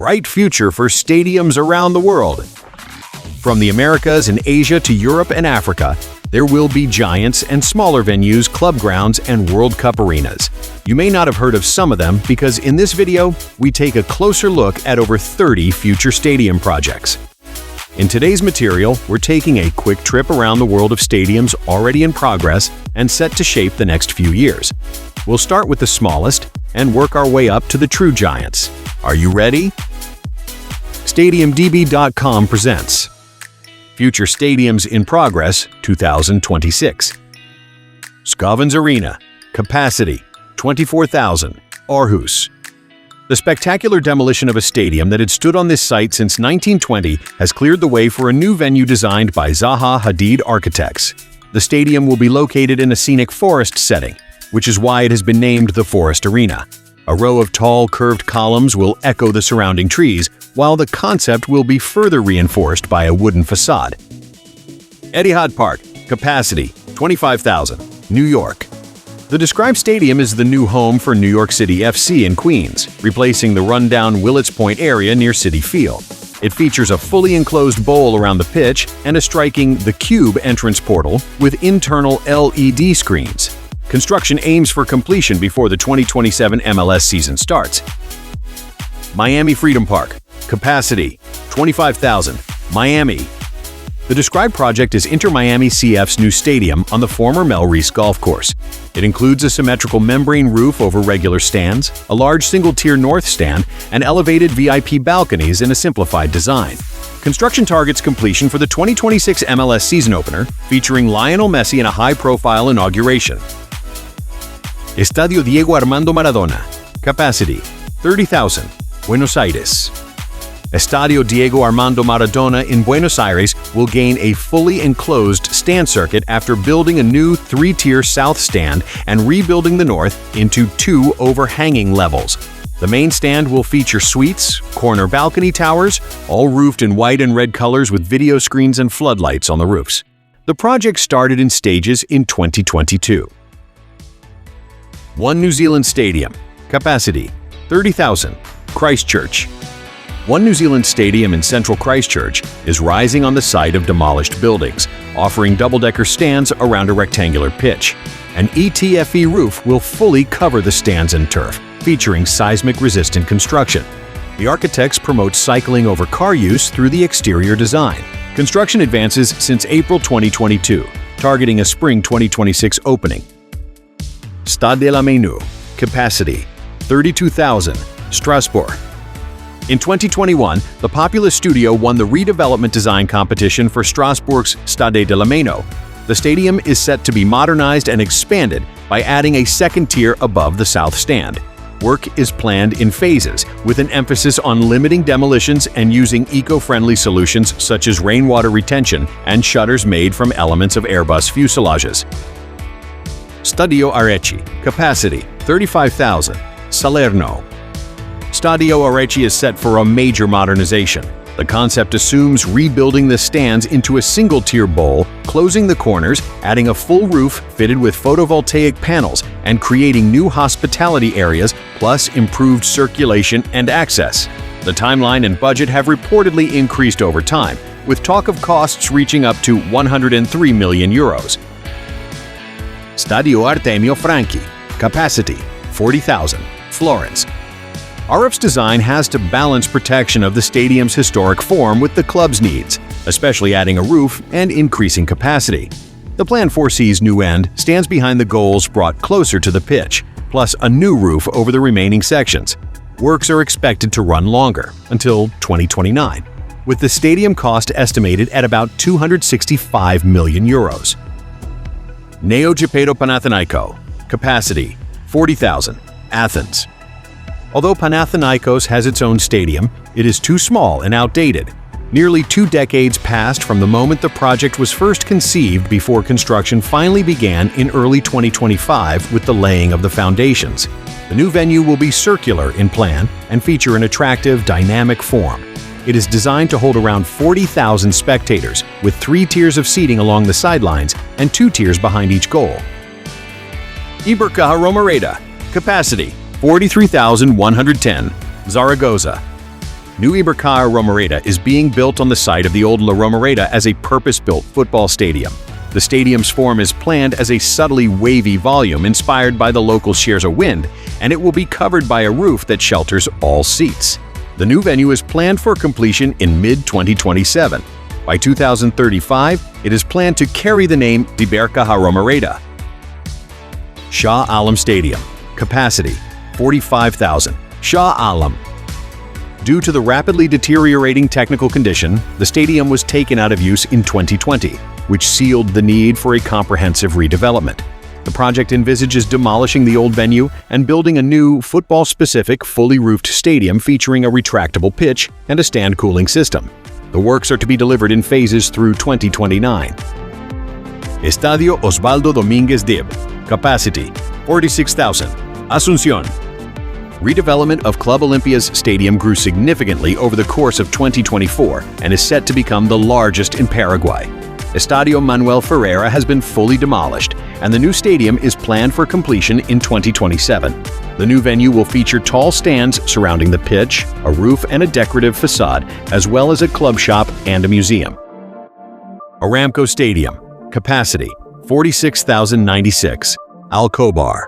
bright future for stadiums around the world. From the Americas and Asia to Europe and Africa, there will be giants and smaller venues, club grounds, and World Cup arenas. You may not have heard of some of them because in this video, we take a closer look at over 30 future stadium projects. In today's material, we're taking a quick trip around the world of stadiums already in progress and set to shape the next few years. We'll start with the smallest and work our way up to the true giants. Are you ready? StadiumDB.com presents Future Stadiums in Progress 2026. Skovens Arena, capacity 24,000, Aarhus. The spectacular demolition of a stadium that had stood on this site since 1920 has cleared the way for a new venue designed by Zaha Hadid architects. The stadium will be located in a scenic forest setting, which is why it has been named the Forest Arena. A row of tall, curved columns will echo the surrounding trees, while the concept will be further reinforced by a wooden facade. Etihad Park, capacity 25,000, New York. The described stadium is the new home for New York City FC in Queens, replacing the rundown Willets Point area near Citi Field. It features a fully enclosed bowl around the pitch and a striking The Cube entrance portal with internal LED screens. Construction aims for completion before the 2027 MLS season starts. Miami Freedom Park, capacity 25,000, Miami. The described project is Inter Miami CF's new stadium on the former Mel Reese golf course. It includes a symmetrical membrane roof over regular stands, a large single-tier north stand, and elevated VIP balconies in a simplified design. Construction targets completion for the 2026 MLS season opener, featuring Lionel Messi in a high-profile inauguration. Estadio Diego Armando Maradona, capacity 30,000, Buenos Aires. Estadio Diego Armando Maradona in Buenos Aires will gain a fully enclosed stand circuit after building a new three-tier south stand and rebuilding the north into two overhanging levels. The main stand will feature suites, corner balcony towers, all roofed in white and red colors with video screens and floodlights on the roofs. The project started in stages in 2022. One New Zealand Stadium, capacity 30,000, Christchurch. One New Zealand Stadium in central Christchurch is rising on the site of demolished buildings, offering double-decker stands around a rectangular pitch. An ETFE roof will fully cover the stands and turf, featuring seismic-resistant construction. The architects promote cycling over car use through the exterior design. Construction advances since April 2022, targeting a spring 2026 opening. Stade de la Meinau, capacity 32,000, Strasbourg. In 2021, the Populous Studio won the redevelopment design competition for Strasbourg's Stade de la Meinau. The stadium is set to be modernized and expanded by adding a second tier above the south stand. Work is planned in phases, with an emphasis on limiting demolitions and using eco-friendly solutions such as rainwater retention and shutters made from elements of Airbus fuselages. Stadio Arechi, capacity 35,000, Salerno. Stadio Arechi is set for a major modernization. The concept assumes rebuilding the stands into a single-tier bowl, closing the corners, adding a full roof fitted with photovoltaic panels, and creating new hospitality areas, plus improved circulation and access. The timeline and budget have reportedly increased over time, with talk of costs reaching up to 103 million euros. Stadio Artemio Franchi, capacity 40,000, Florence. RF's design has to balance protection of the stadium's historic form with the club's needs, especially adding a roof and increasing capacity. The plan foresees new end stands behind the goals brought closer to the pitch, plus a new roof over the remaining sections. Works are expected to run longer, until 2029, with the stadium cost estimated at about 265 million euros. Neo Gipedo Panathinaikos, capacity 40,000, Athens. Although Panathinaikos has its own stadium, it is too small and outdated. Nearly 2 decades passed from the moment the project was first conceived before construction finally began in early 2025 with the laying of the foundations. The new venue will be circular in plan and feature an attractive, dynamic form. It is designed to hold around 40,000 spectators, with 3 tiers of seating along the sidelines and 2 tiers behind each goal. Ibercaja Romareda, capacity 43,110, Zaragoza. New Ibercaja Romareda is being built on the site of the old La Romareda as a purpose-built football stadium. The stadium's form is planned as a subtly wavy volume inspired by the local shears of wind, and it will be covered by a roof that shelters all seats. The new venue is planned for completion in mid-2027. By 2035, it is planned to carry the name Ibercaja Romareda. Shah Alam Stadium. Capacity 45,000. Shah Alam. Due to the rapidly deteriorating technical condition, the stadium was taken out of use in 2020, which sealed the need for a comprehensive redevelopment. The project envisages demolishing the old venue and building a new, football-specific, fully roofed stadium featuring a retractable pitch and a stand cooling system. The works are to be delivered in phases through 2029. Estadio Osvaldo Domínguez Dib. Capacity 46,000. Asunción. Redevelopment of Club Olimpia's stadium grew significantly over the course of 2024 and is set to become the largest in Paraguay. Estadio Manuel Ferreira has been fully demolished, and the new stadium is planned for completion in 2027. The new venue will feature tall stands surrounding the pitch, a roof and a decorative facade, as well as a club shop and a museum. Aramco Stadium. Capacity 46,096. Al-Khobar.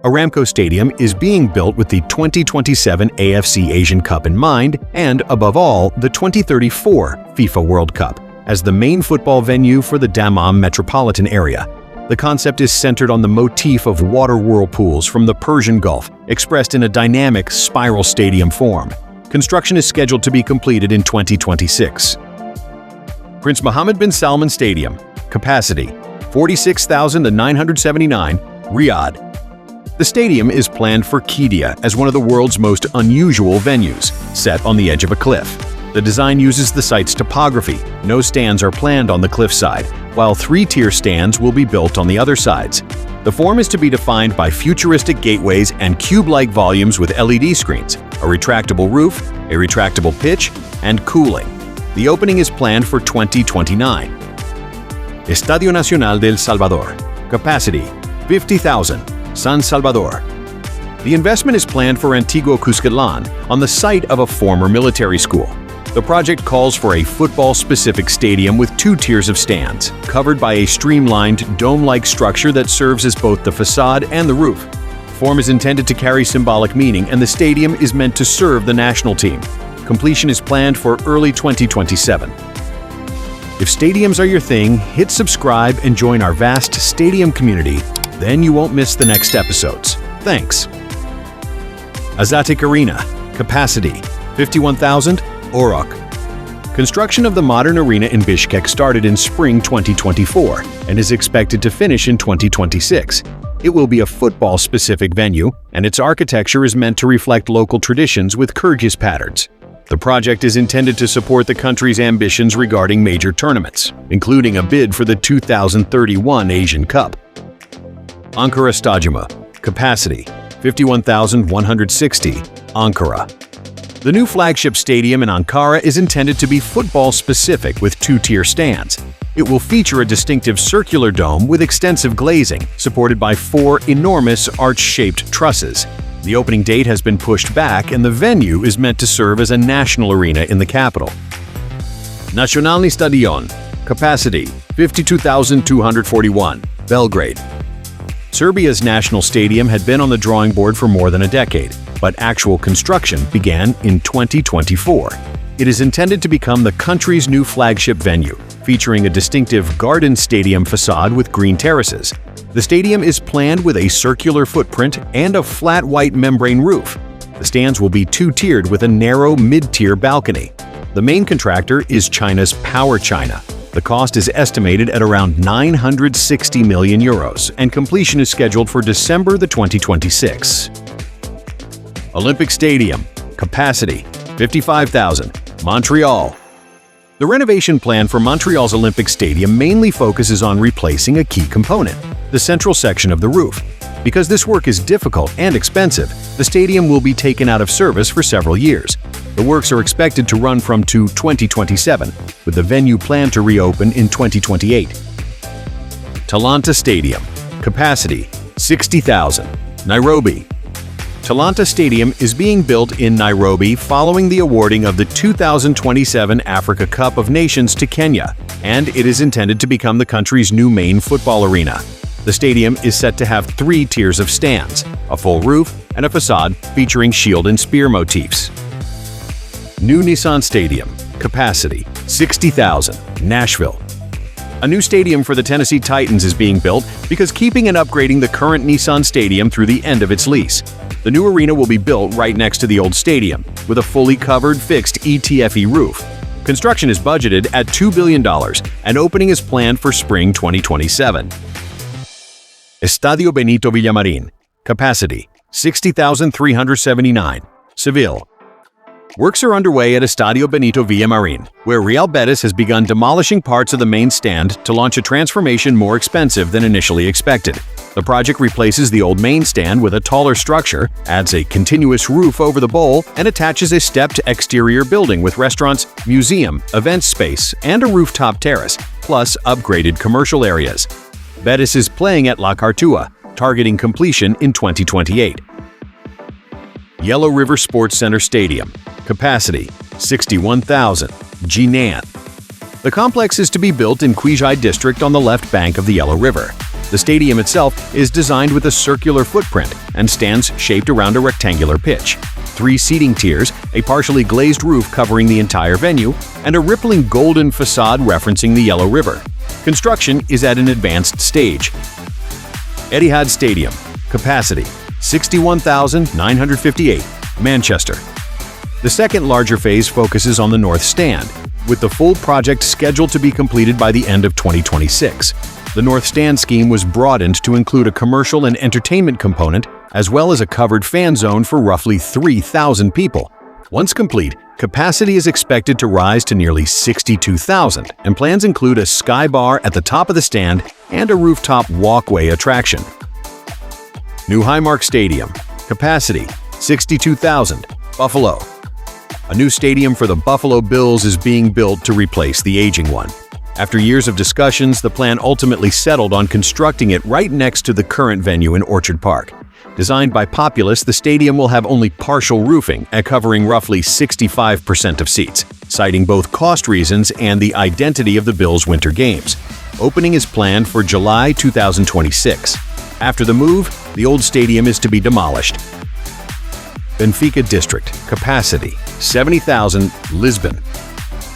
Aramco Stadium is being built with the 2027 AFC Asian Cup in mind and, above all, the 2034 FIFA World Cup as the main football venue for the Dammam metropolitan area. The concept is centered on the motif of water whirlpools from the Persian Gulf, expressed in a dynamic spiral stadium form. Construction is scheduled to be completed in 2026. Prince Mohammed bin Salman Stadium. Capacity 46,979. Riyadh. The stadium is planned for Qiddiya as one of the world's most unusual venues, set on the edge of a cliff. The design uses the site's topography. No stands are planned on the cliffside, while 3-tier stands will be built on the other sides. The form is to be defined by futuristic gateways and cube-like volumes with LED screens, a retractable roof, a retractable pitch, and cooling. The opening is planned for 2029. Estadio Nacional del Salvador. Capacity 50,000. San Salvador. The investment is planned for Antiguo Cuscatlán on the site of a former military school. The project calls for a football-specific stadium with 2 tiers of stands, covered by a streamlined, dome-like structure that serves as both the facade and the roof. The form is intended to carry symbolic meaning, and the stadium is meant to serve the national team. Completion is planned for early 2027. If stadiums are your thing, hit subscribe and join our vast stadium community. Then you won't miss the next episodes. Thanks. Azattyk Arena. Capacity 51,000. Orok. Construction of the modern arena in Bishkek started in spring 2024 and is expected to finish in 2026. It will be a football-specific venue, and its architecture is meant to reflect local traditions with Kyrgyz patterns. The project is intended to support the country's ambitions regarding major tournaments, including a bid for the 2031 Asian Cup. Ankara Stadyumu. Capacity 51,160. Ankara. The new flagship stadium in Ankara is intended to be football-specific with 2-tier stands. It will feature a distinctive circular dome with extensive glazing, supported by 4 enormous arch-shaped trusses. The opening date has been pushed back, and the venue is meant to serve as a national arena in the capital. Nacionalni Stadion. Capacity 52,241. Belgrade. Serbia's national stadium had been on the drawing board for more than a decade, but actual construction began in 2024. It is intended to become the country's new flagship venue, featuring a distinctive garden stadium facade with green terraces. The stadium is planned with a circular footprint and a flat white membrane roof. The stands will be 2-tiered with a narrow mid-tier balcony. The main contractor is China's Power China. The cost is estimated at around 960 million euros, and completion is scheduled for December 2026. Olympic Stadium. Capacity 55,000. Montreal. The renovation plan for Montreal's Olympic Stadium mainly focuses on replacing a key component, the central section of the roof. Because this work is difficult and expensive, the stadium will be taken out of service for several years. The works are expected to run from to 2027, with the venue planned to reopen in 2028. Talanta Stadium. Capacity 60,000. Nairobi. Talanta Stadium is being built in Nairobi following the awarding of the 2027 Africa Cup of Nations to Kenya, and it is intended to become the country's new main football arena. The stadium is set to have 3 tiers of stands, a full roof, and a facade featuring shield and spear motifs. New Nissan Stadium, capacity 60,000, Nashville. A new stadium for the Tennessee Titans is being built because keeping and upgrading the current Nissan Stadium through the end of its lease. The new arena will be built right next to the old stadium, with a fully covered fixed ETFE roof. Construction is budgeted at $2 billion, and opening is planned for spring 2027. Estadio Benito Villamarin, capacity 60,379, Seville. Works are underway at Estadio Benito Villamarin, where Real Betis has begun demolishing parts of the main stand to launch a transformation more expensive than initially expected. The project replaces the old main stand with a taller structure, adds a continuous roof over the bowl, and attaches a stepped exterior building with restaurants, museum, events space, and a rooftop terrace, plus upgraded commercial areas. Betis is playing at La Cartua, targeting completion in 2028. Yellow River Sports Center Stadium, capacity 61,000, Jinan. The complex is to be built in Quijai district on the left bank of the Yellow River. The stadium itself is designed with a circular footprint and stands shaped around a rectangular pitch. 3 seating tiers, a partially glazed roof covering the entire venue, and a rippling golden facade referencing the Yellow River. Construction is at an advanced stage. Etihad Stadium, capacity 61,958, Manchester. The second larger phase focuses on the north stand, with the full project scheduled to be completed by the end of 2026. The north stand scheme was broadened to include a commercial and entertainment component, as well as a covered fan zone for roughly 3,000 people. Once complete, capacity is expected to rise to nearly 62,000, and plans include a sky bar at the top of the stand and a rooftop walkway attraction. New Highmark Stadium, capacity 62,000, Buffalo. A new stadium for the Buffalo Bills is being built to replace the aging one. After years of discussions, the plan ultimately settled on constructing it right next to the current venue in Orchard Park. Designed by Populous, the stadium will have only partial roofing and covering roughly 65% of seats, citing both cost reasons and the identity of the Bills' winter games. Opening is planned for July 2026. After the move, the old stadium is to be demolished. Benfica District, capacity 70,000, Lisbon.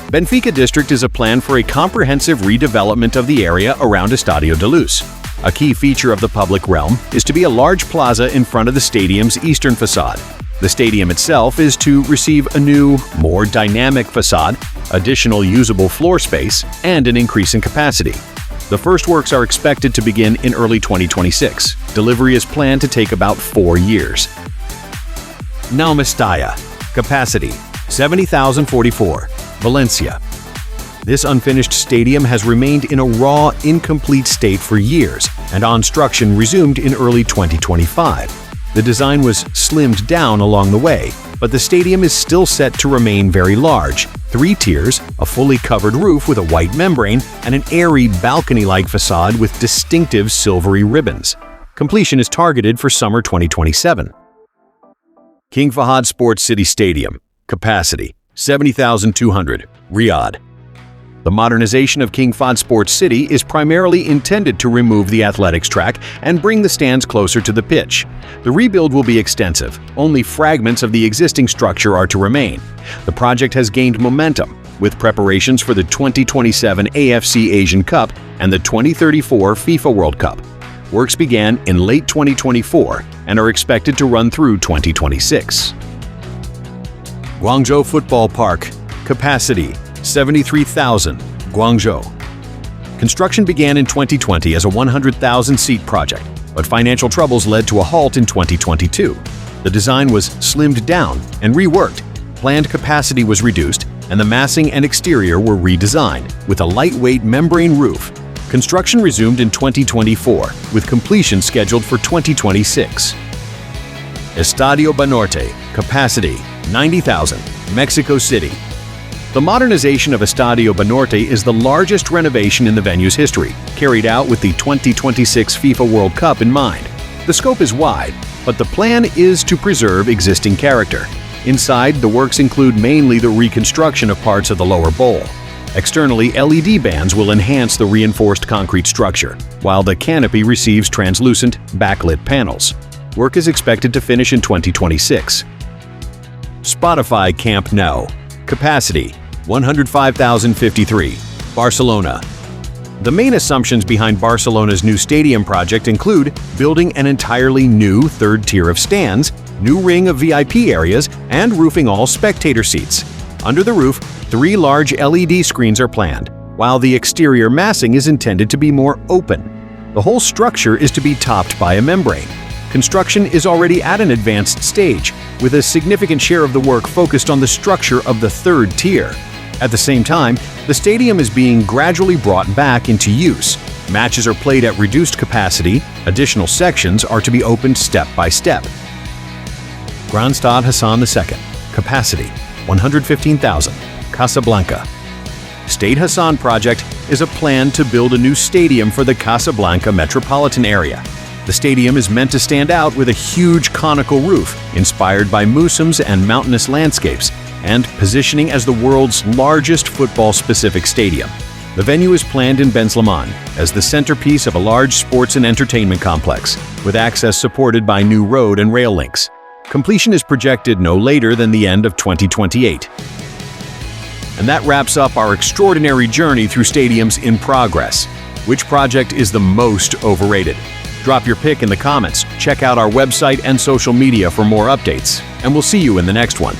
Benfica District is a plan for a comprehensive redevelopment of the area around Estadio da Luz. A key feature of the public realm is to be a large plaza in front of the stadium's eastern facade. The stadium itself is to receive a new, more dynamic facade, additional usable floor space, and an increase in capacity. The first works are expected to begin in early 2026. Delivery is planned to take about 4 years. Nou Mestalla, capacity 70,044, Valencia. This unfinished stadium has remained in a raw, incomplete state for years, and construction resumed in early 2025. The design was slimmed down along the way, but the stadium is still set to remain very large. 3 tiers, a fully covered roof with a white membrane, and an airy balcony-like facade with distinctive silvery ribbons. Completion is targeted for summer 2027. King Fahd Sports City Stadium, capacity 70,200, Riyadh. The modernization of King Fahd Sports City is primarily intended to remove the athletics track and bring the stands closer to the pitch. The rebuild will be extensive. Only fragments of the existing structure are to remain. The project has gained momentum, with preparations for the 2027 AFC Asian Cup and the 2034 FIFA World Cup. Works began in late 2024 and are expected to run through 2026. Guangzhou Football Park, capacity 73,000, Guangzhou. Construction began in 2020 as a 100,000-seat project, but financial troubles led to a halt in 2022. The design was slimmed down and reworked. Planned capacity was reduced, and the massing and exterior were redesigned, with a lightweight membrane roof. Construction resumed in 2024, with completion scheduled for 2026. Estadio Banorte, capacity 90,000, Mexico City. The modernization of Estadio Banorte is the largest renovation in the venue's history, carried out with the 2026 FIFA World Cup in mind. The scope is wide, but the plan is to preserve existing character. Inside, the works include mainly the reconstruction of parts of the lower bowl. Externally, LED bands will enhance the reinforced concrete structure, while the canopy receives translucent, backlit panels. Work is expected to finish in 2026. Spotify Camp Nou. Capacity: 105,053. Barcelona. The main assumptions behind Barcelona's new stadium project include building an entirely new third tier of stands, new ring of VIP areas, and roofing all spectator seats. Under the roof, 3 large LED screens are planned, while the exterior massing is intended to be more open. The whole structure is to be topped by a membrane. Construction is already at an advanced stage, with a significant share of the work focused on the structure of the third tier. At the same time, the stadium is being gradually brought back into use. Matches are played at reduced capacity, additional sections are to be opened step by step. Grand Stade Hassan II. Capacity: 115,000. Casablanca. Stade Hassan project is a plan to build a new stadium for the Casablanca metropolitan area. The stadium is meant to stand out with a huge conical roof, inspired by museums and mountainous landscapes, and positioning as the world's largest football-specific stadium. The venue is planned in Ben Slimane as the centerpiece of a large sports and entertainment complex, with access supported by new road and rail links. Completion is projected no later than the end of 2028. And that wraps up our extraordinary journey through stadiums in progress. Which project is the most overrated? Drop your pick in the comments, check out our website and social media for more updates, and we'll see you in the next one.